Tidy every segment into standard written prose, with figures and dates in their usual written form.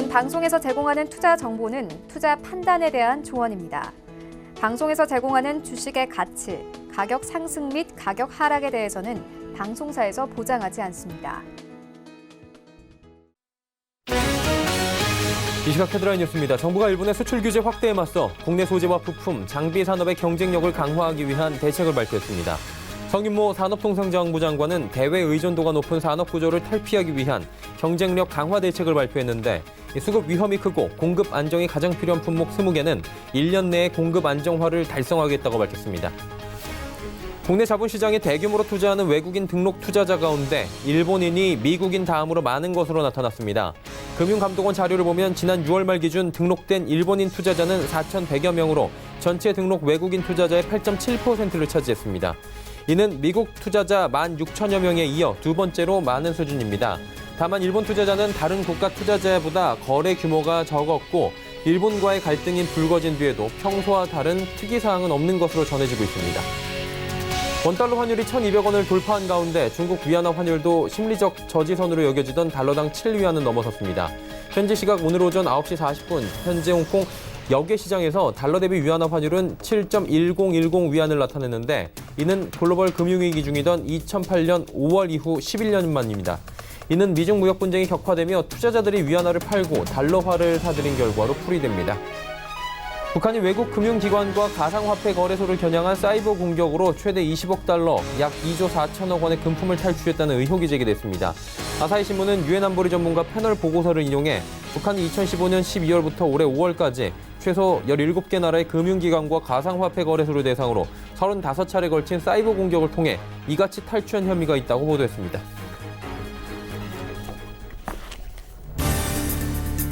이번 방송에서 제공하는 투자 정보는 투자 판단에 대한 조언입니다. 방송에서 제공하는 주식의 가치, 가격 상승 및 가격 하락에 대해서는 방송사에서 보장하지 않습니다. 이 시각 헤드라인 뉴스입니다. 정부가 일본의 수출 규제 확대에 맞서 국내 소재와 부품, 장비 산업의 경쟁력을 강화하기 위한 대책을 발표했습니다. 성인모 산업통상자원부 장관은 대외 의존도가 높은 산업 구조를 탈피하기 위한 경쟁력 강화 대책을 발표했는데 수급 위험이 크고 공급 안정이 가장 필요한 품목 20개는 1년 내에 공급 안정화를 달성하겠다고 밝혔습니다. 국내 자본시장에 대규모로 투자하는 외국인 등록 투자자 가운데 일본인이 미국인 다음으로 많은 것으로 나타났습니다. 금융감독원 자료를 보면 지난 6월 말 기준 등록된 일본인 투자자는 4,100여 명으로 전체 등록 외국인 투자자의 8.7%를 차지했습니다. 이는 미국 투자자 16,000여 명에 이어 두 번째로 많은 수준입니다. 다만 일본 투자자는 다른 국가 투자자보다 거래 규모가 적었고 일본과의 갈등이 불거진 뒤에도 평소와 다른 특이사항은 없는 것으로 전해지고 있습니다. 원달러 환율이 1,200원을 돌파한 가운데 중국 위안화 환율도 심리적 저지선으로 여겨지던 달러당 7위안은 넘어섰습니다. 현지 시각 오늘 오전 9시 40분 현재 홍콩 역외 시장에서 달러 대비 위안화 환율은 7.1010 위안을 나타냈는데 이는 글로벌 금융위기 중이던 2008년 5월 이후 11년 만입니다. 이는 미중 무역 분쟁이 격화되며 투자자들이 위안화를 팔고 달러화를 사들인 결과로 풀이됩니다. 북한이 외국 금융기관과 가상화폐 거래소를 겨냥한 사이버 공격으로 최대 20억 달러, 약 2조 4천억 원의 금품을 탈취했다는 의혹이 제기됐습니다. 아사히 신문은 유엔 안보리 전문가 패널 보고서를 인용해 북한이 2015년 12월부터 올해 5월까지 최소 17개 나라의 금융기관과 가상화폐 거래소를 대상으로 35차례 걸친 사이버 공격을 통해 이같이 탈취한 혐의가 있다고 보도했습니다.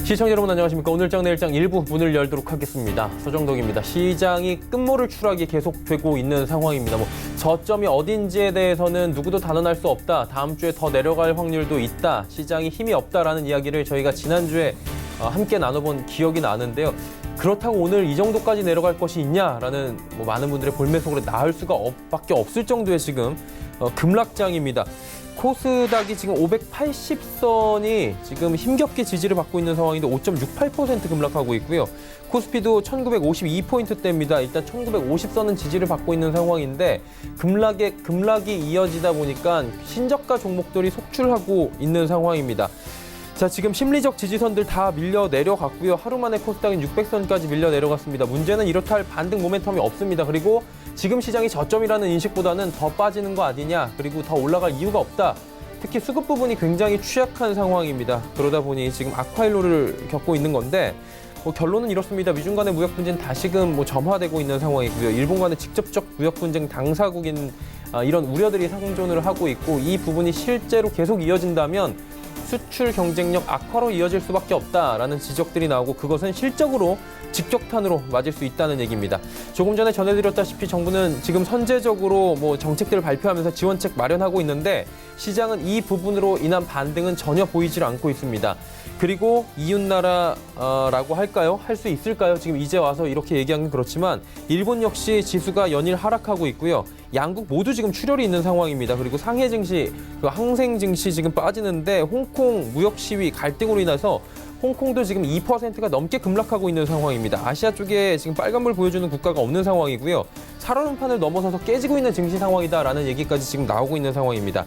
시청자 여러분 안녕하십니까. 오늘장 내일장 일부 문을 열도록 하겠습니다. 서정덕입니다. 시장이 끝모를 추락이 계속되고 있는 상황입니다. 저점이 어딘지에 대해서는 누구도 단언할 수 없다. 다음 주에 더 내려갈 확률도 있다. 시장이 힘이 없다라는 이야기를 저희가 지난주에 함께 나눠본 기억이 나는데요. 그렇다고 오늘 이 정도까지 내려갈 것이 있냐라는 많은 분들의 볼매 속으로 나올 수가 밖에 없을 정도의 지금 급락장입니다. 코스닥이 지금 580선이 지금 힘겹게 지지를 받고 있는 상황인데 5.68% 급락하고 있고요. 코스피도 1952포인트대입니다. 일단 1950선은 지지를 받고 있는 상황인데 급락이 이어지다 보니까 신저가 종목들이 속출하고 있는 상황입니다. 자, 지금 심리적 지지선들 다 밀려 내려갔고요. 하루 만에 코스닥은 600선까지 밀려 내려갔습니다. 문제는 이렇다 할 반등 모멘텀이 없습니다. 그리고 지금 시장이 저점이라는 인식보다는 더 빠지는 거 아니냐, 그리고 더 올라갈 이유가 없다. 특히 수급 부분이 굉장히 취약한 상황입니다. 그러다 보니 지금 악화일로를 겪고 있는 건데 결론은 이렇습니다. 미중 간의 무역 분쟁 다시금 점화되고 있는 상황이고요. 일본 간의 직접적 무역 분쟁 당사국인 이런 우려들이 상존을 하고 있고 이 부분이 실제로 계속 이어진다면 수출 경쟁력 악화로 이어질 수밖에 없다라는 지적들이 나오고 그것은 실적으로 직격탄으로 맞을 수 있다는 얘기입니다. 조금 전에 전해드렸다시피 정부는 지금 선제적으로 정책들을 발표하면서 지원책 마련하고 있는데 시장은 이 부분으로 인한 반등은 전혀 보이질 않고 있습니다. 그리고 이웃나라라고 할까요? 할 수 있을까요? 지금 이제 와서 이렇게 얘기하는 그렇지만 일본 역시 지수가 연일 하락하고 있고요. 양국 모두 지금 출혈이 있는 상황입니다. 그리고 상해 증시, 항생 증시 지금 빠지는데 홍콩 무역 시위 갈등으로 인해서 홍콩도 지금 2%가 넘게 급락하고 있는 상황입니다. 아시아 쪽에 지금 빨간불 보여주는 국가가 없는 상황이고요. 살얼음판을 넘어서서 깨지고 있는 증시 상황이다라는 얘기까지 지금 나오고 있는 상황입니다.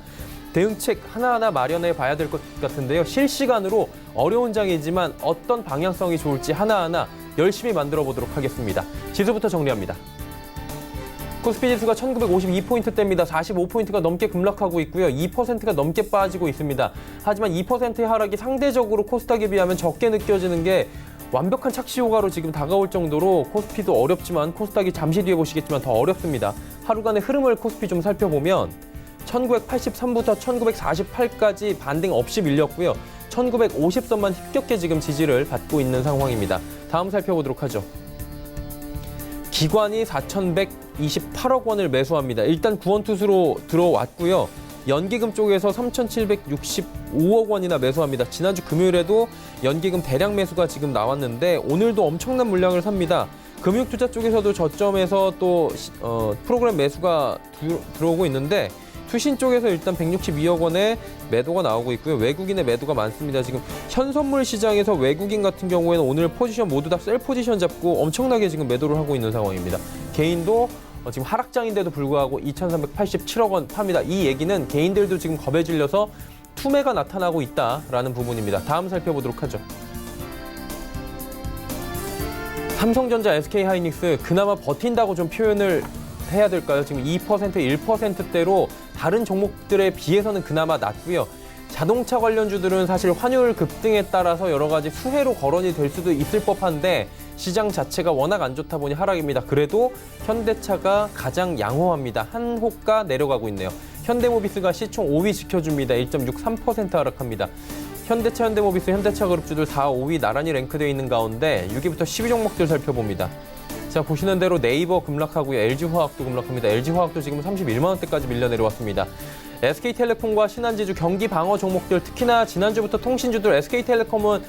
대응책 하나하나 마련해 봐야 될 것 같은데요. 실시간으로 어려운 장이지만 어떤 방향성이 좋을지 하나하나 열심히 만들어 보도록 하겠습니다. 지수부터 정리합니다. 코스피 지수가 1952포인트대입니다. 45포인트가 넘게 급락하고 있고요. 2%가 넘게 빠지고 있습니다. 하지만 2%의 하락이 상대적으로 코스닥에 비하면 적게 느껴지는 게 완벽한 착시 효과로 지금 다가올 정도로 코스피도 어렵지만 코스닥이 잠시 뒤에 보시겠지만 더 어렵습니다. 하루간의 흐름을 코스피 좀 살펴보면 1983부터 1948까지 반등 없이 밀렸고요. 1950선만 힘겹게 지금 지지를 받고 있는 상황입니다. 다음 살펴보도록 하죠. 기관이 4,128억 원을 매수합니다. 일단 구원투수로 들어왔고요. 연기금 쪽에서 3,765억 원이나 매수합니다. 지난주 금요일에도 연기금 대량 매수가 지금 나왔는데 오늘도 엄청난 물량을 삽니다. 금융투자 쪽에서도 저점에서 또 프로그램 매수가 들어오고 있는데 투신 쪽에서 일단 162억 원의 매도가 나오고 있고요. 외국인의 매도가 많습니다. 지금 현선물 시장에서 외국인 같은 경우에는 오늘 포지션 모두 다 셀 포지션 잡고 엄청나게 지금 매도를 하고 있는 상황입니다. 개인도 지금 하락장인데도 불구하고 2,387억 원 팝니다. 이 얘기는 개인들도 지금 겁에 질려서 투매가 나타나고 있다라는 부분입니다. 다음 살펴보도록 하죠. 삼성전자, SK하이닉스 그나마 버틴다고 좀 표현을 해야 될까요? 지금 2%, 1%대로 다른 종목들에 비해서는 그나마 낮고요. 자동차 관련주들은 사실 환율 급등에 따라서 여러 가지 수혜로 거론이 될 수도 있을 법한데 시장 자체가 워낙 안 좋다 보니 하락입니다. 그래도 현대차가 가장 양호합니다. 한 호가 내려가고 있네요. 현대모비스가 시총 5위 지켜줍니다. 1.63% 하락합니다. 현대차, 현대모비스, 현대차 그룹주들 4, 5위 나란히 랭크되어 있는 가운데 6위부터 10위 종목들 살펴봅니다. 자, 보시는 대로 네이버 급락하고요. LG화학도 급락합니다. LG화학도 지금 31만 원대까지 밀려 내려왔습니다. SK텔레콤과 신한지주, 경기 방어 종목들, 특히나 지난주부터 통신주들, SK텔레콤은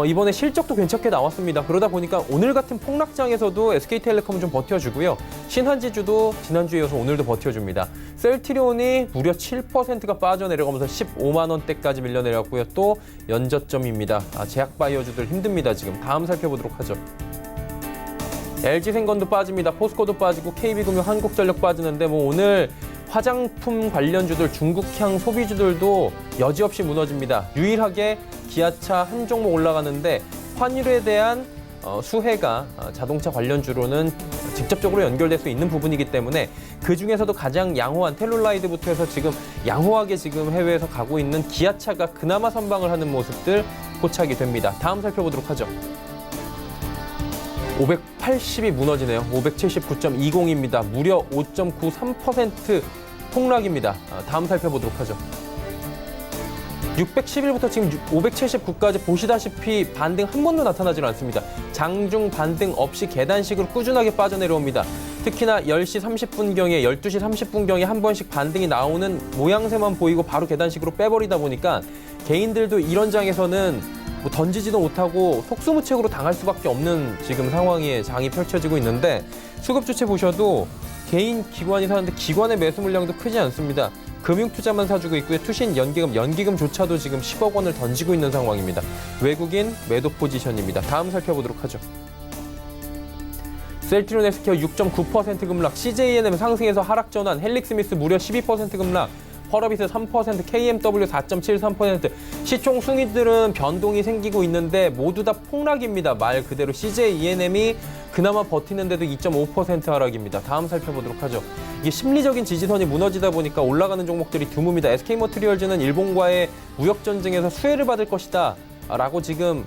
이번에 실적도 괜찮게 나왔습니다. 그러다 보니까 오늘 같은 폭락장에서도 SK텔레콤은 좀 버텨주고요. 신한지주도 지난주에 이어서 오늘도 버텨줍니다. 셀트리온이 무려 7%가 빠져내려가면서 15만 원대까지 밀려 내려왔고요. 또 연저점입니다. 제약바이오주들 힘듭니다. 지금 다음 살펴보도록 하죠. LG생건도 빠집니다. 포스코도 빠지고 KB금융, 한국전력 빠지는데 뭐 오늘 화장품 관련주들, 중국향 소비주들도 여지없이 무너집니다. 유일하게 기아차 한 종목 올라가는데 환율에 대한 수혜가 자동차 관련주로는 직접적으로 연결될 수 있는 부분이기 때문에 그중에서도 가장 양호한 텔룰라이드부터 해서 지금 양호하게 지금 해외에서 가고 있는 기아차가 그나마 선방을 하는 모습들 포착이 됩니다. 다음 살펴보도록 하죠. 580이 무너지네요. 579.20입니다. 무려 5.93% 폭락입니다. 다음 살펴보도록 하죠. 611부터 지금 579까지 보시다시피 반등 한 번도 나타나질 않습니다. 장중 반등 없이 계단식으로 꾸준하게 빠져내려옵니다. 특히나 10시 30분경에 12시 30분경에 한 번씩 반등이 나오는 모양새만 보이고 바로 계단식으로 빼버리다 보니까 개인들도 이런 장에서는 뭐 던지지도 못하고 속수무책으로 당할 수밖에 없는 지금 상황에 장이 펼쳐지고 있는데 수급 주체 보셔도 개인 기관이 사는데 기관의 매수 물량도 크지 않습니다. 금융투자만 사주고 있고요. 투신, 연기금조차도 지금 10억 원을 던지고 있는 상황입니다. 외국인 매도 포지션입니다. 다음 살펴보도록 하죠. 셀트리온 헬스케어 6.9% 급락, CJENM 상승해서 하락 전환, 헬릭스미스 무려 12% 급락, 펄어비스 3%, KMW 4.73%. 시총 순위들은 변동이 생기고 있는데 모두 다 폭락입니다. 말 그대로 CJENM이 그나마 버티는데도 2.5% 하락입니다. 다음 살펴보도록 하죠. 이게 심리적인 지지선이 무너지다 보니까 올라가는 종목들이 드뭅니다. SK머티리얼즈는 일본과의 무역 전쟁에서 수혜를 받을 것이다 라고 지금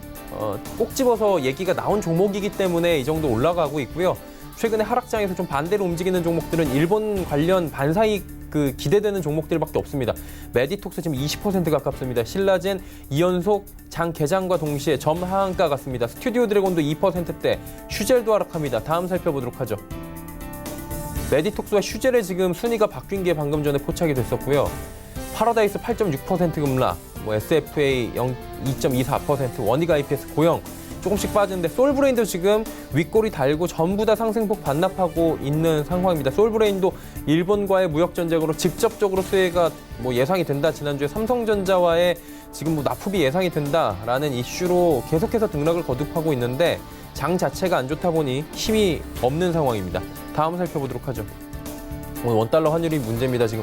꼭 집어서 얘기가 나온 종목이기 때문에 이 정도 올라가고 있고요. 최근에 하락장에서 좀 반대로 움직이는 종목들은 일본 관련 반사익 기대되는 종목들밖에 없습니다. 메디톡스 지금 20% 가깝습니다. 신라젠 2연속 장 개장과 동시에 점 하한가 같습니다. 스튜디오 드래곤도 2%대, 슈젤도 하락합니다. 다음 살펴보도록 하죠. 메디톡스와 슈젤의 지금 순위가 바뀐 게 방금 전에 포착이 됐었고요. 파라다이스 8.6% 급락, SFA 2.24%, 원익 IPS 고영 조금씩 빠지는데 솔브레인도 지금 윗골이 달고 전부 다 상승폭 반납하고 있는 상황입니다. 솔브레인도 일본과의 무역 전쟁으로 직접적으로 수혜가 예상이 된다. 지난주에 삼성전자와의 지금 납품이 예상이 된다라는 이슈로 계속해서 등락을 거듭하고 있는데 장 자체가 안 좋다 보니 힘이 없는 상황입니다. 다음 살펴보도록 하죠. 오늘 원달러 환율이 문제입니다. 지금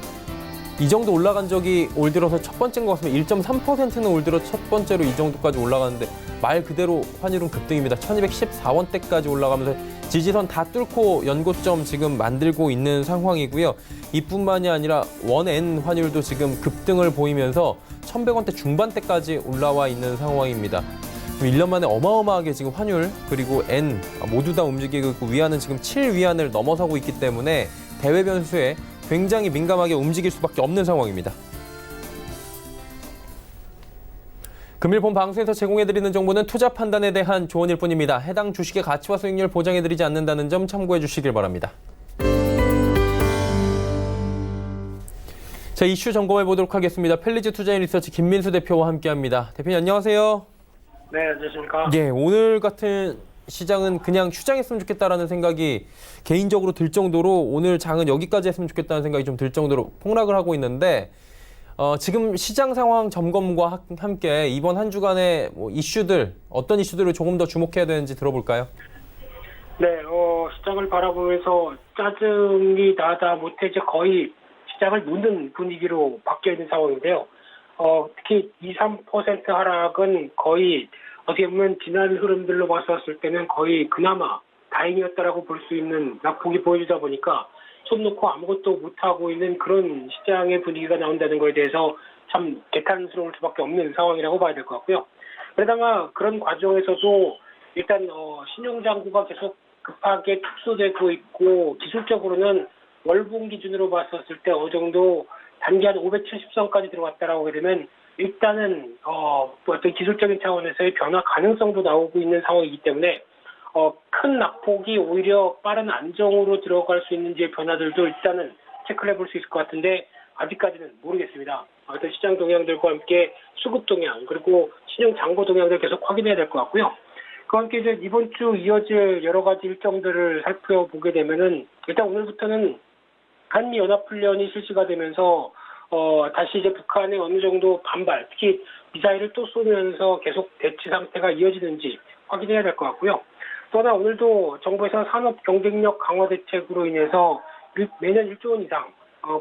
이 정도 올라간 적이 올 들어서 첫 번째인 것 같습니다. 1.3%는 올 들어 첫 번째로 이 정도까지 올라가는데 말 그대로 환율은 급등입니다. 1214원대까지 올라가면서 지지선 다 뚫고 연고점 지금 만들고 있는 상황이고요. 이뿐만이 아니라 원엔 환율도 지금 급등을 보이면서 1100원대 중반대까지 올라와 있는 상황입니다. 1년 만에 어마어마하게 지금 환율 그리고 엔 모두 다 움직이고 있고 위안은 지금 7위안을 넘어서고 있기 때문에 대외 변수에 굉장히 민감하게 움직일 수밖에 없는 상황입니다. 금일 본 방송에서 제공해드리는 정보는 투자 판단에 대한 조언일 뿐입니다. 해당 주식의 가치와 수익률 보장해드리지 않는다는 점 참고해 주시길 바랍니다. 자, 이슈 점검해 보도록 하겠습니다. 펠리즈 투자인 리서치 김민수 대표와 함께합니다. 대표님 안녕하세요. 네, 안녕하십니까. 예, 오늘 같은 시장은 그냥 휴장했으면 좋겠다라는 생각이 개인적으로 들 정도로 오늘 장은 여기까지 했으면 좋겠다는 생각이 좀 들 정도로 폭락을 하고 있는데 지금 시장 상황 점검과 함께 이번 한 주간의 이슈들, 어떤 이슈들을 조금 더 주목해야 되는지 들어볼까요? 네, 시장을 바라보면서 짜증이 나다 못해 이제 거의 시장을 놓는 분위기로 바뀌어 있는 상황인데요. 특히 2~3% 하락은 거의 어떻게 보면 지난 흐름들로 봤었을 때는 거의 그나마 다행이었다라고 볼 수 있는 낙폭이 보여주다 보니까 손 놓고 아무것도 못하고 있는 그런 시장의 분위기가 나온다는 것에 대해서 참 개탄스러울 수밖에 없는 상황이라고 봐야 될 것 같고요. 그러다가 그런 과정에서도 일단 신용장구가 계속 급하게 축소되고 있고 기술적으로는 월봉 기준으로 봤었을 때 어느 정도 단기 한 570선까지 들어갔다라고 하게 되면 일단은 어떤 기술적인 차원에서의 변화 가능성도 나오고 있는 상황이기 때문에 큰 낙폭이 오히려 빠른 안정으로 들어갈 수 있는지의 변화들도 일단은 체크를 해볼 수 있을 것 같은데 아직까지는 모르겠습니다. 어떤 시장 동향들과 함께 수급 동향 그리고 신용 잔고 동향들 계속 확인해야 될 것 같고요. 그와 함께 이제 이번 주 이어질 여러 가지 일정들을 살펴보게 되면은 일단 오늘부터는 한미 연합훈련이 실시가 되면서 다시 이제 북한의 어느 정도 반발, 특히 미사일을 또 쏘면서 계속 대치 상태가 이어지는지 확인해야 될 것 같고요. 또 하나 오늘도 정부에서 산업 경쟁력 강화 대책으로 인해서 매년 1조 원 이상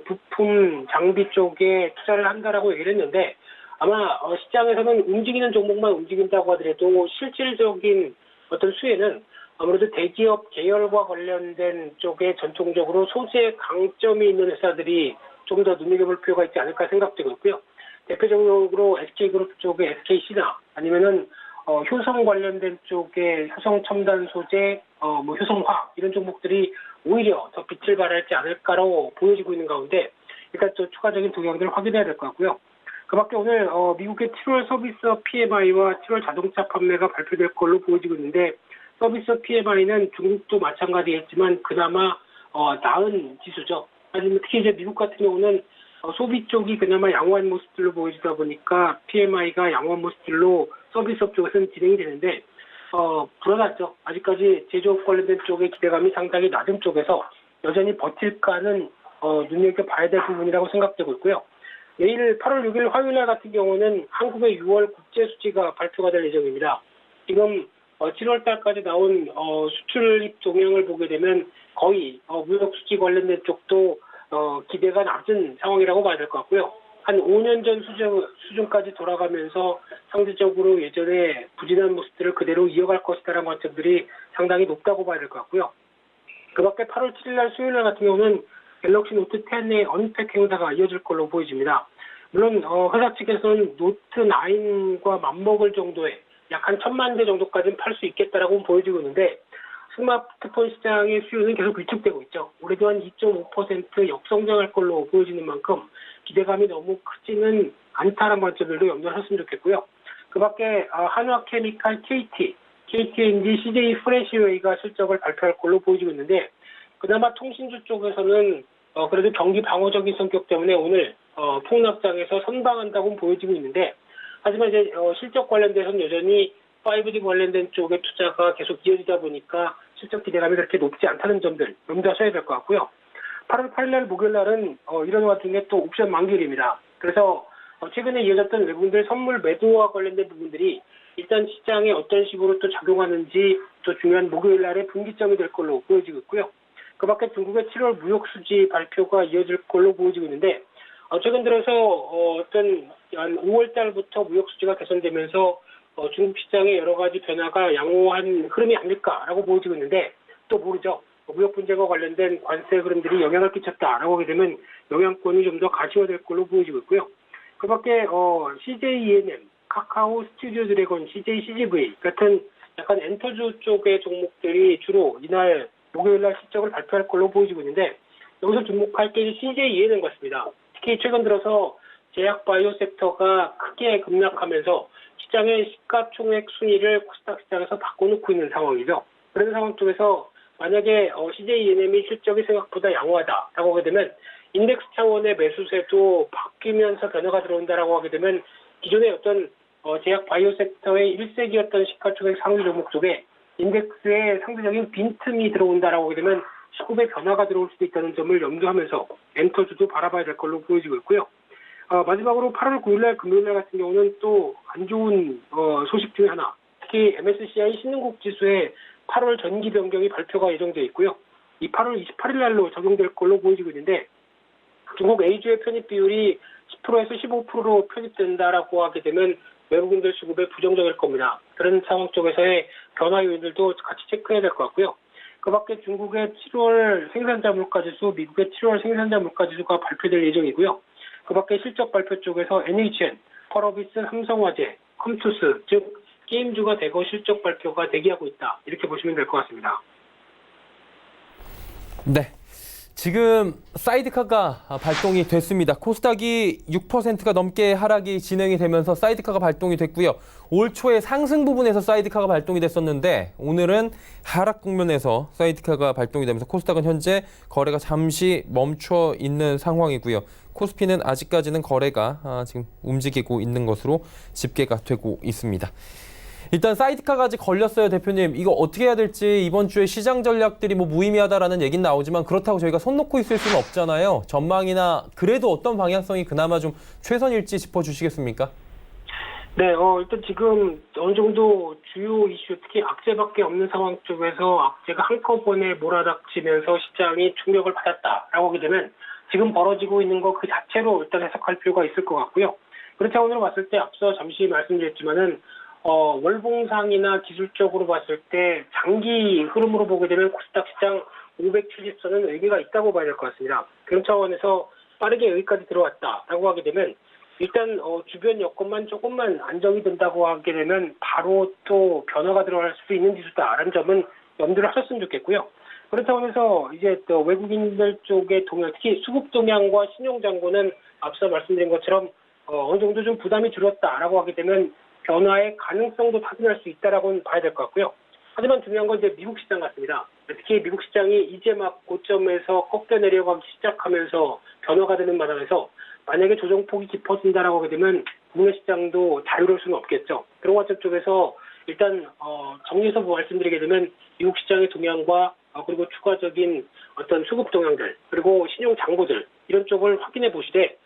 부품 장비 쪽에 투자를 한다라고 얘기를 했는데 아마 시장에서는 움직이는 종목만 움직인다고 하더라도 실질적인 어떤 수혜는 아무래도 대기업 계열과 관련된 쪽에 전통적으로 소재 강점이 있는 회사들이 좀 더 눈여겨볼 필요가 있지 않을까 생각되고 있고요. 대표적으로 SK그룹 쪽의 SKC나 아니면은 효성 관련된 쪽에 효성 첨단 소재, 효성화 이런 종목들이 오히려 더 빛을 발하지 않을까라고 보여지고 있는 가운데 일단 또 추가적인 동향들을 확인해야 될 것 같고요. 그밖에 오늘 미국의 7월 서비스업 PMI와 7월 자동차 판매가 발표될 걸로 보여지고 있는데 서비스업 PMI는 중국도 마찬가지겠지만 그나마 나은 지수죠. 하지만 특히 이제 미국 같은 경우는 소비 쪽이 그나마 양호한 모습들로 보여지다 보니까 PMI가 양호한 모습들로 서비스업 쪽에서는 진행이 되는데 불안하죠. 아직까지 제조업 관련된 쪽의 기대감이 상당히 낮은 쪽에서 여전히 버틸까는 눈여겨봐야 될 부분이라고 생각되고 있고요. 내일 8월 6일 화요일 날 같은 경우는 한국의 6월 국제수지가 발표가 될 예정입니다. 지금 7월 달까지 나온 수출입 동향을 보게 되면 거의 무역수지 관련된 쪽도 기대가 낮은 상황이라고 봐야 될 것 같고요. 한 5년 전 수준까지 돌아가면서 상대적으로 예전에 부진한 모습들을 그대로 이어갈 것이다라는 관점들이 상당히 높다고 봐야 될 것 같고요. 그 밖에 8월 7일 날 수요일 날 같은 경우는 갤럭시 노트 10의 언팩 행사가 이어질 걸로 보여집니다. 물론 회사 측에서는 노트 9과 맞먹을 정도의 약 한 1,000만 대 정도까지는 팔 수 있겠다라고 보여지고 있는데 스마트폰 시장의 수요는 계속 위축되고 있죠. 올해도 한 2.5% 역성장할 걸로 보여지는 만큼 기대감이 너무 크지는 않다는 관점들도 염두하셨으면 좋겠고요. 그 밖에 한화케미칼 KT, KT&G, CJ 프레시웨이가 실적을 발표할 걸로 보여지고 있는데 그나마 통신주 쪽에서는 그래도 경기 방어적인 성격 때문에 오늘 폭락장에서 선방한다고 보여지고 있는데 하지만 이제 실적 관련돼서는 여전히 5G 관련된 쪽의 투자가 계속 이어지다 보니까 실적 기대감이 그렇게 높지 않다는 점들 염두하셔야 될 것 같고요. 8월 8일 날 목요일 날은 이런 와중에 또 옵션 만기일입니다. 그래서 최근에 이어졌던 외국인들 선물 매도와 관련된 부분들이 일단 시장에 어떤 식으로 또 작용하는지 또 중요한 목요일 날의 분기점이 될 걸로 보여지고 있고요. 그 밖에 중국의 7월 무역수지 발표가 이어질 걸로 보여지고 있는데 최근 들어서 어떤 한 5월 달부터 무역수지가 개선되면서 중국 시장의 여러 가지 변화가 양호한 흐름이 아닐까라고 보여지고 있는데 또 모르죠. 무역 분쟁과 관련된 관세 흐름들이 영향을 끼쳤다라고 하게 되면 영향권이 좀 더 가시화될 걸로 보여지고 있고요. 그 밖에 CJ ENM, 카카오 스튜디오 드래곤, CJ CGV 같은 약간 엔터주 쪽의 종목들이 주로 이날 목요일 날 실적을 발표할 걸로 보여지고 있는데 여기서 주목할 게 CJ ENM 같습니다. 특히 최근 들어서 제약 바이오 섹터가 크게 급락하면서 시장의 시가총액 순위를 코스닥 시장에서 바꿔놓고 있는 상황이죠. 그런 상황 쪽에서 만약에 CJ ENM이 실적이 생각보다 양호하다라고 하게 되면 인덱스 차원의 매수세도 바뀌면서 변화가 들어온다라고 하게 되면 기존의 어떤 제약 바이오 섹터의 일색이었던 시가총액 상위 종목 쪽에 인덱스에 상대적인 빈틈이 들어온다라고 하게 되면 시급의 변화가 들어올 수도 있다는 점을 염두하면서 엔터주도 바라봐야 될 걸로 보여지고 있고요. 마지막으로 8월 9일날 금요일날 같은 경우는 또 안 좋은 소식 중에 하나, 특히 MSCI 신흥국 지수의 8월 전기 변경이 발표가 예정되어 있고요. 이 8월 28일 날로 적용될 걸로 보여지고 있는데 중국 A주의 편입 비율이 10%에서 15%로 편입된다라고 하게 되면 외국인들 수급에 부정적일 겁니다. 그런 상황 쪽에서의 변화 요인들도 같이 체크해야 될 것 같고요. 그 밖에 중국의 7월 생산자 물가지수, 미국의 7월 생산자 물가지수가 발표될 예정이고요. 그 밖에 실적 발표 쪽에서 NHN, 펄어비스, 삼성화재, 컴투스, 즉 게임주가 대거 실적 발표가 대기하고 있다. 이렇게 보시면 될 것 같습니다. 네. 지금 사이드카가 발동이 됐습니다. 코스닥이 6%가 넘게 하락이 진행이 되면서 사이드카가 발동이 됐고요. 올 초에 상승 부분에서 사이드카가 발동이 됐었는데 오늘은 하락 국면에서 사이드카가 발동이 되면서 코스닥은 현재 거래가 잠시 멈춰 있는 상황이고요. 코스피는 아직까지는 거래가 지금 움직이고 있는 것으로 집계가 되고 있습니다. 일단 사이드카까지 걸렸어요, 대표님. 이거 어떻게 해야 될지 이번 주에 시장 전략들이 무의미하다라는 얘기는 나오지만 그렇다고 저희가 손 놓고 있을 수는 없잖아요. 전망이나 그래도 어떤 방향성이 그나마 좀 최선일지 짚어주시겠습니까? 네, 일단 지금 어느 정도 주요 이슈, 특히 악재밖에 없는 상황 쪽에서 악재가 한꺼번에 몰아닥치면서 시장이 충격을 받았다라고 하게 되면 지금 벌어지고 있는 거 그 자체로 일단 해석할 필요가 있을 것 같고요. 그런 차원으로 봤을 때 앞서 잠시 말씀드렸지만은 월봉상이나 기술적으로 봤을 때 장기 흐름으로 보게 되면 코스닥 시장 570선은 의미가 있다고 봐야 될 것 같습니다. 그런 차원에서 빠르게 여기까지 들어왔다라고 하게 되면 일단 주변 여건만 조금만 안정이 된다고 하게 되면 바로 또 변화가 들어갈 수 있는 지수다라는 점은 염두를 하셨으면 좋겠고요. 그런 차원에서 이제 또 외국인들 쪽의 동향, 특히 수급 동향과 신용 잔고는 앞서 말씀드린 것처럼 어느 정도 좀 부담이 줄었다라고 하게 되면 변화의 가능성도 타진할 수 있다라고는 봐야 될 것 같고요. 하지만 중요한 건 이제 미국 시장 같습니다. 특히 미국 시장이 이제 막 고점에서 꺾여 내려가기 시작하면서 변화가 되는 마당에서 만약에 조정폭이 깊어진다라고 하게 되면 국내 시장도 자유로울 수는 없겠죠. 그런 관점 쪽에서 일단 정리해서 말씀드리게 되면 미국 시장의 동향과 그리고 추가적인 어떤 수급 동향들 그리고 신용 잔고들 이런 쪽을 확인해 보시되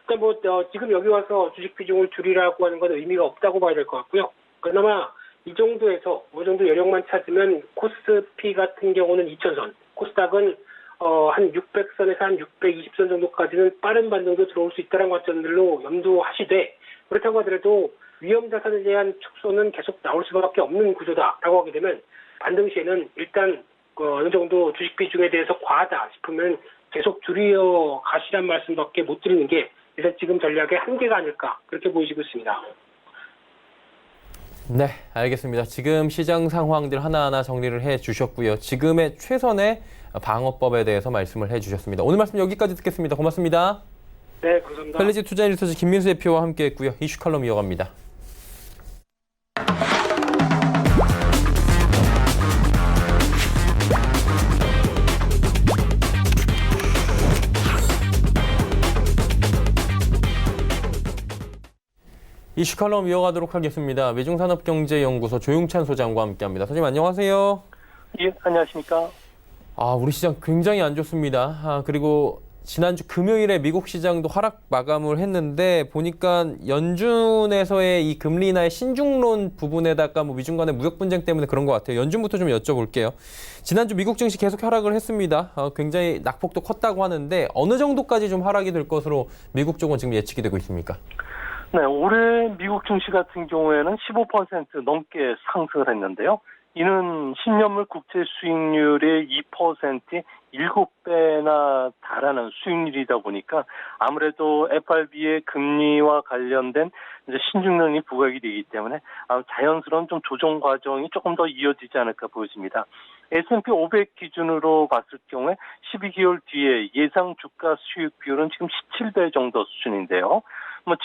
일단 지금 여기 와서 주식 비중을 줄이라고 하는 건 의미가 없다고 봐야 될 것 같고요. 그나마 이 정도에서 어느 정도 여력만 찾으면 코스피 같은 경우는 2000선, 코스닥은 한 600선에서 한 620선 정도까지는 빠른 반등도 들어올 수 있다는 관점들로 염두하시되 그렇다고 하더라도 위험 자산에 대한 축소는 계속 나올 수밖에 없는 구조다라고 하게 되면 반등 시에는 일단 어느 정도 주식 비중에 대해서 과하다 싶으면 계속 줄여 가시란 말씀밖에 못 드리는 게 일단 지금 전략의 한계가 아닐까 그렇게 보이시고 있습니다. 네, 알겠습니다. 지금 시장 상황들 하나하나 정리를 해주셨고요. 지금의 최선의 방어법에 대해서 말씀을 해주셨습니다. 오늘 말씀 여기까지 듣겠습니다. 고맙습니다. 네, 감사합니다. 펠리지 투자인리서치 김민수 대표와 함께했고요. 이슈 칼럼 이어갑니다. 이슈 칼럼 이어가도록 하겠습니다. 외중산업경제연구소 조용찬 소장과 함께합니다. 소장님 안녕하세요. 예, 안녕하십니까. 우리 시장 굉장히 안 좋습니다. 그리고 지난주 금요일에 미국 시장도 하락 마감을 했는데 보니까 연준에서의 이 금리 인하의 신중론 부분에다가 미중 간의 무역 분쟁 때문에 그런 것 같아요. 연준부터 좀 여쭤볼게요. 지난주 미국 증시 계속 하락을 했습니다. 굉장히 낙폭도 컸다고 하는데 어느 정도까지 좀 하락이 될 것으로 미국 쪽은 지금 예측이 되고 있습니까? 네, 올해 미국 증시 같은 경우에는 15% 넘게 상승을 했는데요. 이는 10년물 국채 수익률의 2%에 7배나 달하는 수익률이다 보니까 아무래도 FRB의 금리와 관련된 이제 신중론이 부각이 되기 때문에 자연스러운 좀 조정 과정이 조금 더 이어지지 않을까 보여집니다. S&P 500 기준으로 봤을 경우에 12개월 뒤에 예상 주가 수익 비율은 지금 17배 정도 수준인데요.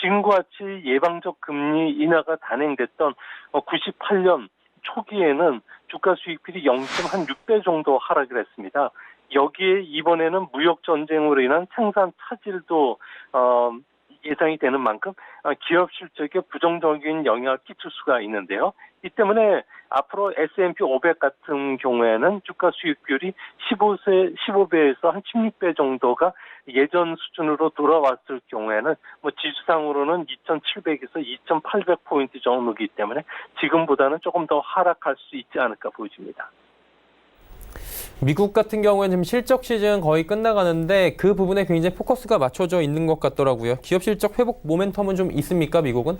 지금과 같이 예방적 금리 인하가 단행됐던 98년 초기에는 주가 수익률이 0.6배 정도 하락을 했습니다. 여기에 이번에는 무역 전쟁으로 인한 생산 차질도 예상이 되는 만큼 기업 실적에 부정적인 영향을 끼칠 수가 있는데요. 이 때문에 앞으로 S&P 500 같은 경우에는 주가 수익률이 15배에서 한 16배 정도가 예전 수준으로 돌아왔을 경우에는 지수상으로는 2,700에서 2,800포인트 정도이기 때문에 지금보다는 조금 더 하락할 수 있지 않을까 보여집니다. 미국 같은 경우에는 지금 실적 시즌 거의 끝나가는데 그 부분에 굉장히 포커스가 맞춰져 있는 것 같더라고요. 기업 실적 회복 모멘텀은 좀 있습니까, 미국은?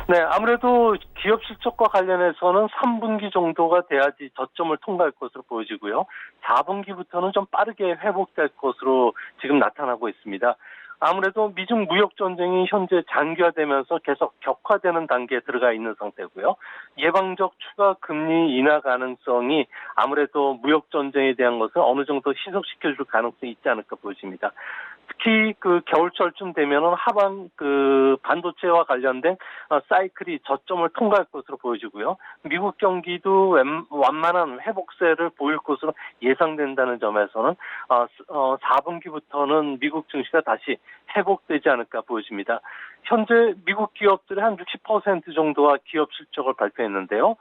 네, 아무래도 기업 실적과 관련해서는 3분기 정도가 돼야지 저점을 통과할 것으로 보여지고요. 4분기부터는 좀 빠르게 회복될 것으로 지금 나타나고 있습니다. 아무래도 미중 무역 전쟁이 현재 장기화되면서 계속 격화되는 단계에 들어가 있는 상태고요. 예방적 추가 금리 인하 가능성이 아무래도 무역 전쟁에 대한 것을 어느 정도 희석시켜줄 가능성이 있지 않을까 보여집니다. 특히 겨울철쯤 되면은 하반 반도체와 관련된 사이클이 저점을 통과할 것으로 보여지고요. 미국 경기도 완만한 회복세를 보일 것으로 예상된다는 점에서는 4분기부터는 미국 증시가 다시 회복되지 않을까 보여집니다. 현재 미국 기업들의 한 60% 정도가 기업 실적을 발표했는데요.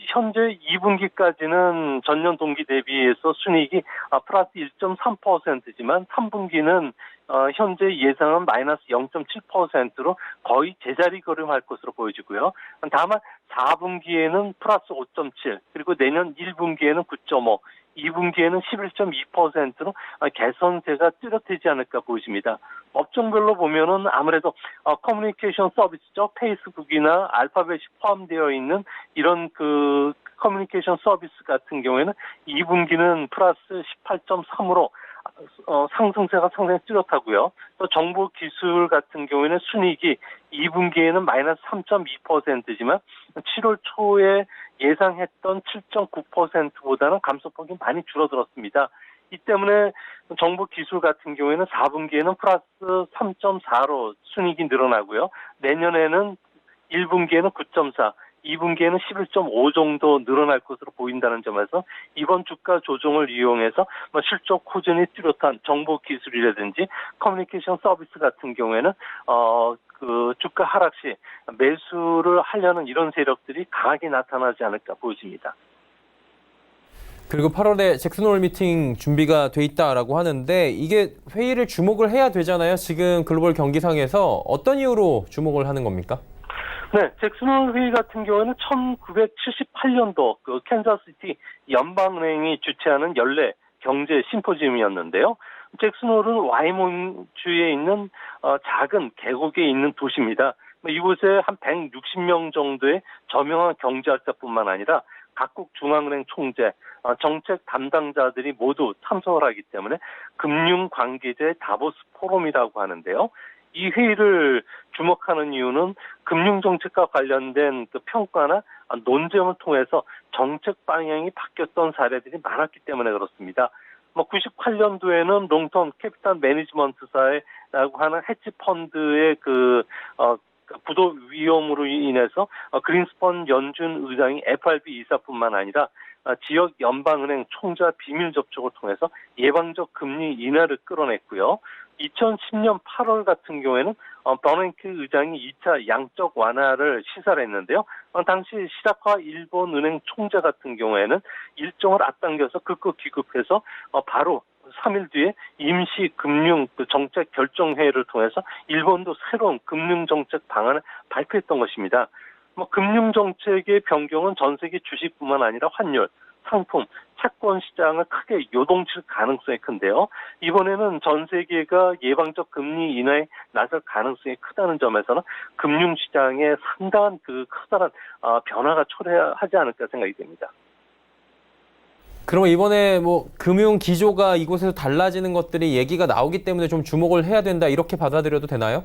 현재 2분기까지는 전년 동기 대비해서 순이익이 플러스 1.3%지만 3분기는 현재 예상은 마이너스 0.7%로 거의 제자리 걸음할 것으로 보여지고요. 다만 4분기에는 플러스 5.7, 그리고 내년 1분기에는 9.5, 2분기에는 11.2%로 개선세가 뚜렷하지 않을까 보여집니다. 업종별로 보면은 아무래도 커뮤니케이션 서비스죠. 페이스북이나 알파벳이 포함되어 있는 이런 커뮤니케이션 서비스 같은 경우에는 2분기는 플러스 18.3으로 상승세가 상당히 뚜렷하고요. 또 정보 기술 같은 경우에는 순이익이 2분기에는 마이너스 3.2%지만 7월 초에 예상했던 7.9%보다는 감소폭이 많이 줄어들었습니다. 이 때문에 정보 기술 같은 경우에는 4분기에는 플러스 3.4로 순이익이 늘어나고요. 내년에는 1분기에는 9.4, 2분기에는 11.5 정도 늘어날 것으로 보인다는 점에서 이번 주가 조정을 이용해서 실적 호전이 뚜렷한 정보 기술이라든지 커뮤니케이션 서비스 같은 경우에는 주가 하락 시 매수를 하려는 이런 세력들이 강하게 나타나지 않을까 보여집니다. 그리고 8월에 잭슨홀 미팅 준비가 돼 있다라고 하는데 이게 회의를 주목을 해야 되잖아요. 지금 글로벌 경기상에서 어떤 이유로 주목을 하는 겁니까? 네, 잭슨홀 회의 같은 경우에는 1978년도 캔자스시티 연방은행이 주최하는 연례 경제 심포지움이었는데요. 잭슨홀은 와이모주에 있는 작은 계곡에 있는 도시입니다. 이곳에 한 160명 정도의 저명한 경제학자뿐만 아니라 각국 중앙은행 총재, 정책 담당자들이 모두 참석을 하기 때문에 금융 관계자의 다보스 포럼이라고 하는데요. 이 회의를 주목하는 이유는 금융정책과 관련된 평가나 논쟁을 통해서 정책 방향이 바뀌었던 사례들이 많았기 때문에 그렇습니다. 98년도에는 롱턴 캐피탈 매니지먼트사라고 하는 헤지 펀드의 부도 위험으로 인해서 그린스펀 연준 의장이 FRB 이사뿐만 아니라 지역 연방은행 총재와 비밀 접촉을 통해서 예방적 금리 인하를 끌어냈고요. 2010년 8월 같은 경우에는 버냉키 의장이 2차 양적 완화를 시사를 했는데요. 당시 시라카 일본은행 총재 같은 경우에는 일정을 앞당겨서 극구 귀국해서 바로 3일 뒤에 임시 금융 정책 결정회의를 통해서 일본도 새로운 금융 정책 방안을 발표했던 것입니다. 금융 정책의 변경은 전 세계 주식뿐만 아니라 환율, 상품, 채권 시장을 크게 요동칠 가능성이 큰데요. 이번에는 전 세계가 예방적 금리 인하에 나설 가능성이 크다는 점에서는 금융 시장에 상당한 커다란 변화가 초래하지 않을까 생각이 됩니다. 그럼 이번에 금융 기조가 이곳에서 달라지는 것들이 얘기가 나오기 때문에 좀 주목을 해야 된다 이렇게 받아들여도 되나요?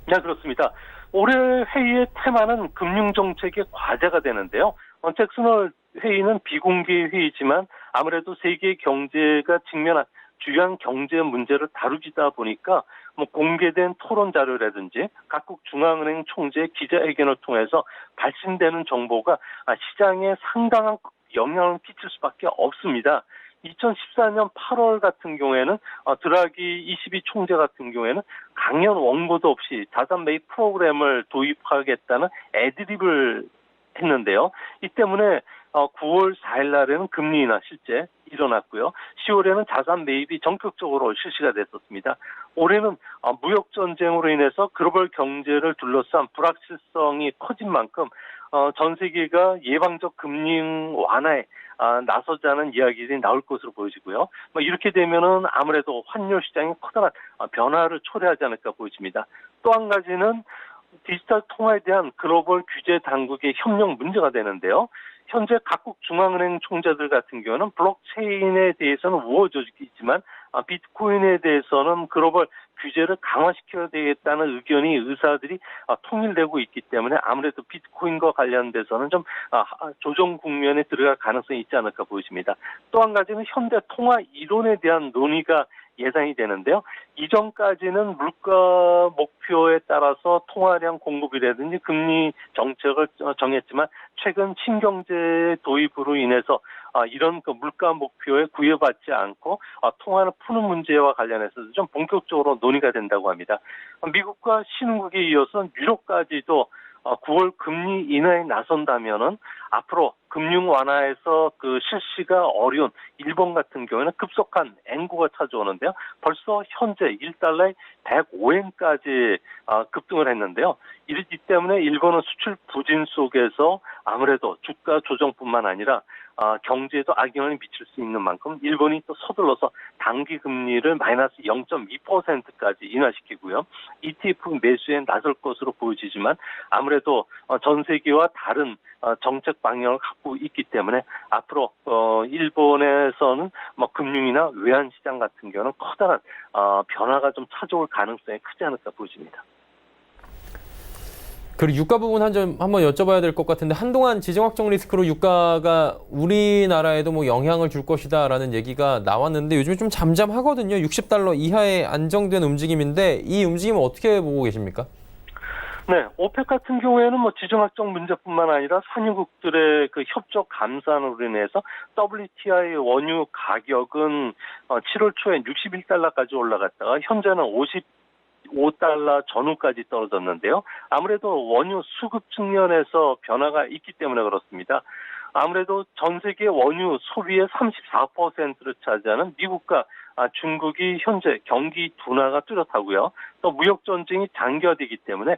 네, 그렇습니다. 올해 회의의 테마는 금융정책의 과제가 되는데요. 잭슨홀 회의는 비공개 회의지만 아무래도 세계 경제가 직면한 주요한 경제 문제를 다루지다 보니까 공개된 토론 자료라든지 각국 중앙은행 총재의 기자회견을 통해서 발신되는 정보가 시장에 상당한 영향을 끼칠 수밖에 없습니다. 2014년 8월 같은 경우에는 드라기 22 총재 같은 경우에는 강연 원고도 없이 자산 매입 프로그램을 도입하겠다는 애드립을 했는데요. 이 때문에 9월 4일 날에는 금리 인하 실제 일어났고요. 10월에는 자산 매입이 전격적으로 실시가 됐었습니다. 올해는 무역 전쟁으로 인해서 글로벌 경제를 둘러싼 불확실성이 커진 만큼 전 세계가 예방적 금리 완화에 나서자는 이야기들이 나올 것으로 보여지고요. 이렇게 되면은 아무래도 환율 시장이 커다란 변화를 초래하지 않을까 보여집니다. 또 한 가지는 디지털 통화에 대한 글로벌 규제 당국의 협력 문제가 되는데요. 현재 각국 중앙은행 총재들 같은 경우는 블록체인에 대해서는 우호 조직이 있지만 비트코인에 대해서는 글로벌 규제를 강화시켜야 되겠다는 의사들이 통일되고 있기 때문에 아무래도 비트코인과 관련돼서는 좀 조정 국면에 들어갈 가능성이 있지 않을까 보여집니다. 또 한 가지는 현대 통화 이론에 대한 논의가 예상이 되는데요. 이전까지는 물가 목표에 따라서 통화량 공급이라든지 금리 정책을 정했지만 최근 신경제 도입으로 인해서 이런 물가 목표에 구애받지 않고 통화를 푸는 문제와 관련해서도 좀 본격적으로 논의가 된다고 합니다. 미국과 신흥국에 이어서 유럽까지도 9월 금리 인하에 나선다면은 앞으로 금융 완화에서 실시가 어려운 일본 같은 경우에는 급속한 앵구가 찾아오는데요. 벌써 현재 1달러에 105엔까지 급등을 했는데요. 이렇기 때문에 일본은 수출 부진 속에서 아무래도 주가 조정뿐만 아니라 경제에도 악영향을 미칠 수 있는 만큼 일본이 또 서둘러서 단기 금리를 마이너스 0.2%까지 인하시키고요. ETF 매수에 나설 것으로 보여지지만 아무래도 전 세계와 다른 정책 방향을 갖고 있기 때문에 앞으로 일본에서는 금융이나 외환 시장 같은 경우는 커다란 변화가 좀 찾아올 가능성이 크지 않을까 보여집니다. 그리고 유가 부분 한번 여쭤봐야 될 것 같은데 한동안 지정학적 리스크로 유가가 우리나라에도 영향을 줄 것이다라는 얘기가 나왔는데 요즘에 좀 잠잠하거든요. 60달러 이하의 안정된 움직임인데 이 움직임은 어떻게 보고 계십니까? 네, 오펙 같은 경우에는 지정학적 문제뿐만 아니라 산유국들의 협조 감산으로 인해서 WTI 원유 가격은 7월 초에 61달러까지 올라갔다가 현재는 55달러 전후까지 떨어졌는데요. 아무래도 원유 수급 측면에서 변화가 있기 때문에 그렇습니다. 아무래도 전 세계 원유 소비의 34%를 차지하는 미국과 중국이 현재 경기 둔화가 뚜렷하고요. 또 무역 전쟁이 장기화되기 때문에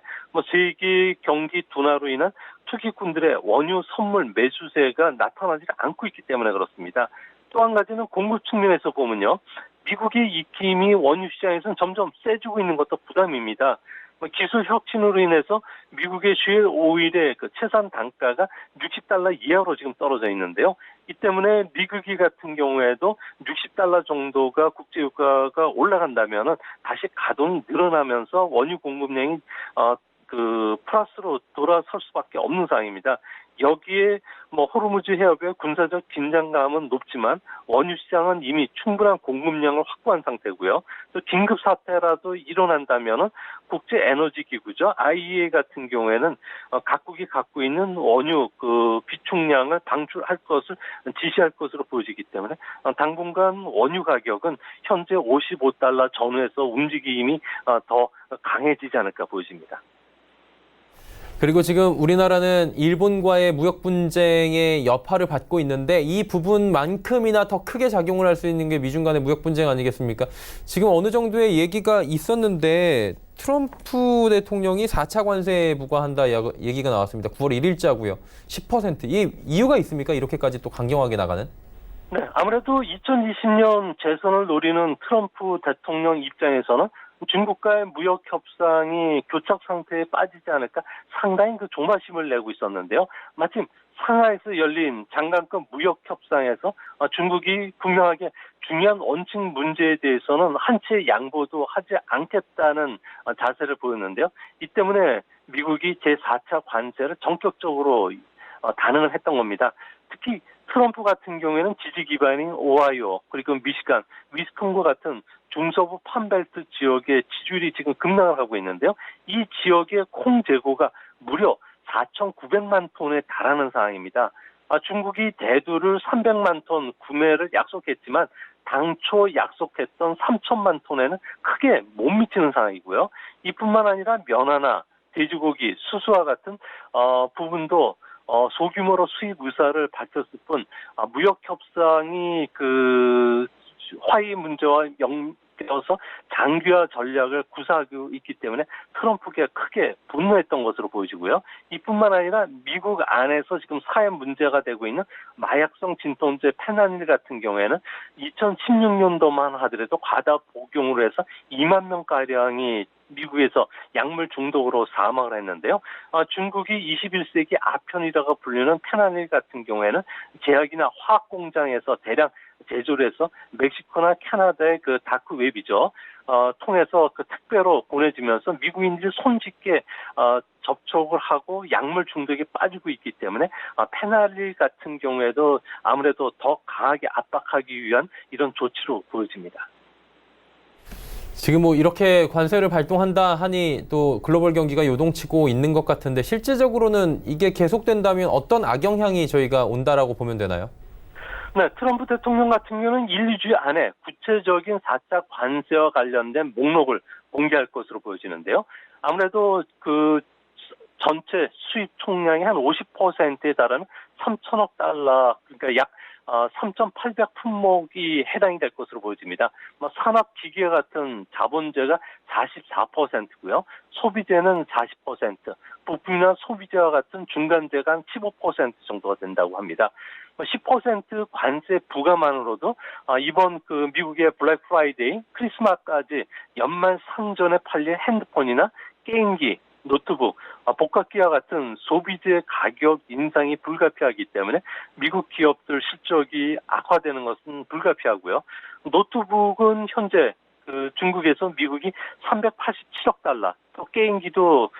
세계 경기 둔화로 인한 투기꾼들의 원유 선물 매수세가 나타나지 않고 있기 때문에 그렇습니다. 또 한 가지는 공급 측면에서 보면요. 미국의 입김이 원유 시장에서는 점점 세지고 있는 것도 부담입니다. 기술 혁신으로 인해서 미국의 쉘 오일의 채산 단가가 60달러 이하로 지금 떨어져 있는데요. 이 때문에 미국이 같은 경우에도 60달러 정도가 국제유가가 올라간다면은 다시 가동이 늘어나면서 원유 공급량이 플러스로 돌아설 수밖에 없는 상황입니다. 여기에 호르무즈 해협의 군사적 긴장감은 높지만 원유 시장은 이미 충분한 공급량을 확보한 상태고요. 또 긴급 사태라도 일어난다면은 국제 에너지 기구죠. IEA 같은 경우에는 각국이 갖고 있는 원유 비축량을 방출할 것을 지시할 것으로 보여지기 때문에 당분간 원유 가격은 현재 55달러 전후에서 움직임이 더 강해지지 않을까 보여집니다. 그리고 지금 우리나라는 일본과의 무역 분쟁의 여파를 받고 있는데 이 부분만큼이나 더 크게 작용을 할 수 있는 게 미중 간의 무역 분쟁 아니겠습니까? 지금 어느 정도의 얘기가 있었는데 트럼프 대통령이 4차 관세 부과한다 얘기가 나왔습니다. 9월 1일자고요. 10%. 이 이유가 있습니까? 이렇게까지 또 강경하게 나가는? 네, 아무래도 2020년 재선을 노리는 트럼프 대통령 입장에서는 중국과의 무역 협상이 교착 상태에 빠지지 않을까 상당히 조바심을 내고 있었는데요. 마침 상하이에서 열린 장관급 무역 협상에서 중국이 분명하게 중요한 원칙 문제에 대해서는 한 채 양보도 하지 않겠다는 자세를 보였는데요. 이 때문에 미국이 제4차 관세를 전격적으로 단행을 했던 겁니다. 특히 트럼프 같은 경우에는 지지 기반인 오하이오 그리고 미시간, 위스콘과 같은 중서부 판벨트 지역의 지지율이 지금 급락을 하고 있는데요. 이 지역의 콩 재고가 무려 4,900만 톤에 달하는 상황입니다. 중국이 대두를 300만 톤 구매를 약속했지만 당초 약속했던 3천만 톤에는 크게 못 미치는 상황이고요. 이뿐만 아니라 면화나 돼지고기, 수수와 같은 부분도 소규모로 수입 의사를 밝혔을 뿐 무역 협상이 그 화해 문제와 연결해서 장기화 전략을 구사하고 있기 때문에 트럼프가 크게 분노했던 것으로 보여지고요. 이뿐만 아니라 미국 안에서 지금 사회 문제가 되고 있는 마약성 진통제 페나닐 같은 경우에는 2016년도만 하더라도 과다 복용으로 해서 2만 명가량이 미국에서 약물 중독으로 사망을 했는데요. 중국이 21세기 아편이라고 불리는 페나닐 같은 경우에는 제약이나 화학 공장에서 대량 제조를 해서 멕시코나 캐나다의 그 다크웹이죠. 통해서 그 택배로 보내지면서 미국인들이 손쉽게 접촉을 하고 약물 중독에 빠지고 있기 때문에 페나릴 같은 경우에도 아무래도 더 강하게 압박하기 위한 이런 조치로 보여집니다. 지금 뭐 이렇게 관세를 발동한다 하니 또 글로벌 경기가 요동치고 있는 것 같은데 실질적으로는 이게 계속된다면 어떤 악영향이 저희가 온다라고 보면 되나요? 네, 트럼프 대통령 같은 경우는 1, 2주 안에 구체적인 4차 관세와 관련된 목록을 공개할 것으로 보여지는데요. 아무래도 그 전체 수입 총량의 한 50%에 달하는 3천억 달러, 그러니까 약 3,800 품목이 해당이 될 것으로 보여집니다. 산업 기계 같은 자본재가 44%고요. 소비재는 40%, 부품이나 소비재와 같은 중간재가 한 15% 정도가 된다고 합니다. 10% 관세 부과만으로도 이번 그 미국의 블랙 프라이데이, 크리스마스까지 연말 상전에 팔릴 핸드폰이나 게임기, 노트북, 복합기와 같은 소비재 가격 인상이 불가피하기 때문에 미국 기업들 실적이 악화되는 것은 불가피하고요. 노트북은 현재 그 중국에서 미국이 387억 달러, 또 게임기도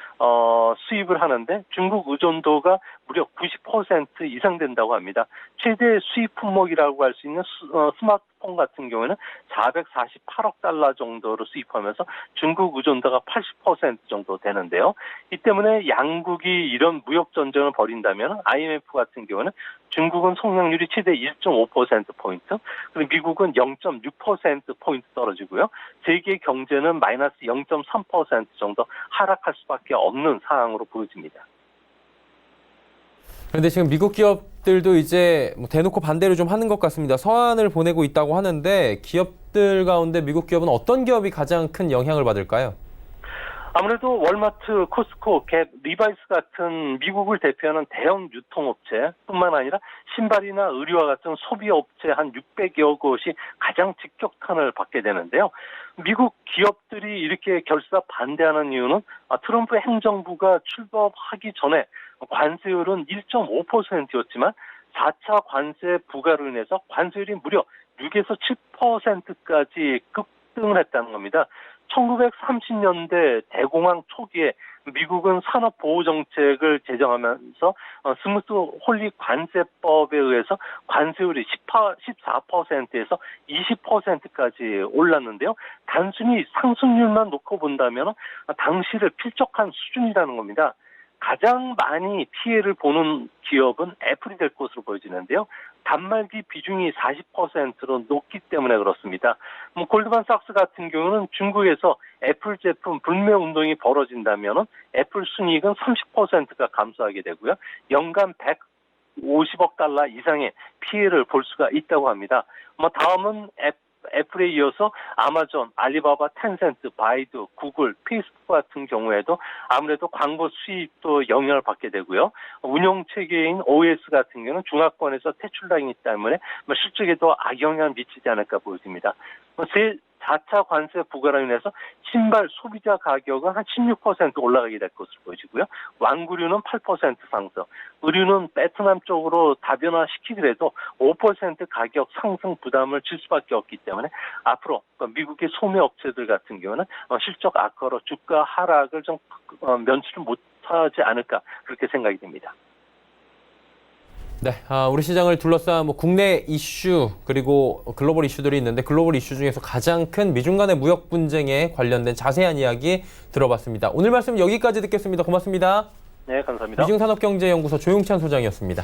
수입을 하는데 중국 의존도가 무려 90% 이상 된다고 합니다. 최대 수입 품목이라고 할 수 있는 스마트폰 같은 경우에는 448억 달러 정도로 수입하면서 중국 의존도가 80% 정도 되는데요. 이 때문에 양국이 이런 무역 전쟁을 벌인다면 IMF 같은 경우는 중국은 성장률이 최대 1.5%포인트, 그리고 미국은 0.6%포인트 떨어지고요. 세계 경제는 마이너스 0.3% 정도 하락할 수밖에 없는 상황으로 보여집니다. 그런데 지금 미국 기업들도 이제 뭐 대놓고 반대를 좀 하는 것 같습니다. 서한을 보내고 있다고 하는데 기업들 가운데 미국 기업은 어떤 기업이 가장 큰 영향을 받을까요? 아무래도 월마트, 코스코, 갭, 리바이스 같은 미국을 대표하는 대형 유통업체뿐만 아니라 신발이나 의류와 같은 소비업체 한 600여 곳이 가장 직격탄을 받게 되는데요. 미국 기업들이 이렇게 결사 반대하는 이유는 트럼프 행정부가 출범하기 전에 관세율은 1.5%였지만 4차 관세 부과로 인해서 관세율이 무려 6에서 7%까지 급등을 했다는 겁니다. 1930년대 대공황 초기에 미국은 산업보호정책을 제정하면서 스무스 홀리 관세법에 의해서 관세율이 14%에서 20%까지 올랐는데요. 단순히 상승률만 놓고 본다면 당시를 필적한 수준이라는 겁니다. 가장 많이 피해를 보는 기업은 애플이 될 것으로 보여지는데요. 단말기 비중이 40%로 높기 때문에 그렇습니다. 골드만삭스 같은 경우는 중국에서 애플 제품 불매 운동이 벌어진다면 애플 순이익은 30%가 감소하게 되고요. 연간 150억 달러 이상의 피해를 볼 수가 있다고 합니다. 다음은 애플에 이어서 아마존, 알리바바, 텐센트, 바이두, 구글, 페이스북 같은 경우에도 아무래도 광고 수입도 영향을 받게 되고요. 운영 체계인 OS 같은 경우는 중화권에서 퇴출당했기 때문에 실적에도 악영향을 미치지 않을까 보여집니다. 4차 관세 부과로 인해서 신발 소비자 가격은 한 16% 올라가게 될 것으로 보여지고요. 완구류는 8% 상승, 의류는 베트남 쪽으로 다변화시키더라도 5% 가격 상승 부담을 질 수밖에 없기 때문에 앞으로 미국의 소매 업체들 같은 경우는 실적 악화로 주가 하락을 좀 면치를 못하지 않을까 그렇게 생각이 됩니다. 네, 우리 시장을 둘러싼 뭐 국내 이슈 그리고 글로벌 이슈들이 있는데 글로벌 이슈 중에서 가장 큰 미중 간의 무역 분쟁에 관련된 자세한 이야기 들어봤습니다. 오늘 말씀 여기까지 듣겠습니다. 고맙습니다. 네, 감사합니다. 미중산업경제연구소 조용찬 소장이었습니다.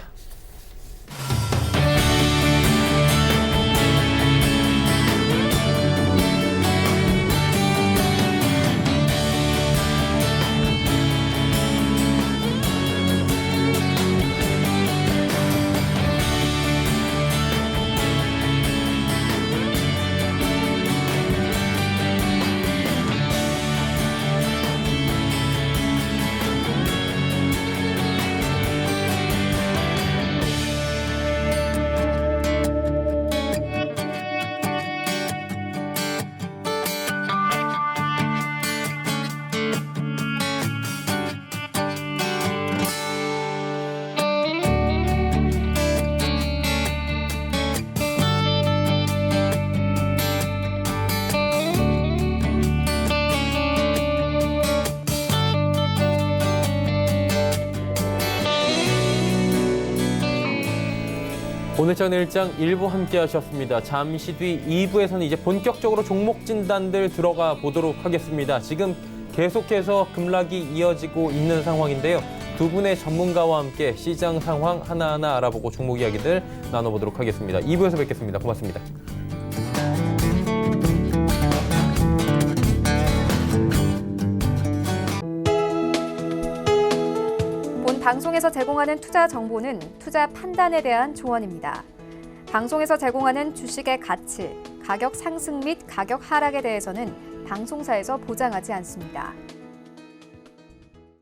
오늘장 내일장 1부 함께 하셨습니다. 잠시 뒤 2부에서는 이제 본격적으로 종목 진단들 들어가 보도록 하겠습니다. 지금 계속해서 급락이 이어지고 있는 상황인데요. 두 분의 전문가와 함께 시장 상황 하나하나 알아보고 종목 이야기들 나눠보도록 하겠습니다. 2부에서 뵙겠습니다. 고맙습니다. 본 방송에서 제공하는 투자 정보는 투자 판단에 대한 조언입니다. 방송에서 제공하는 주식의 가치, 가격 상승 및 가격 하락에 대해서는 방송사에서 보장하지 않습니다.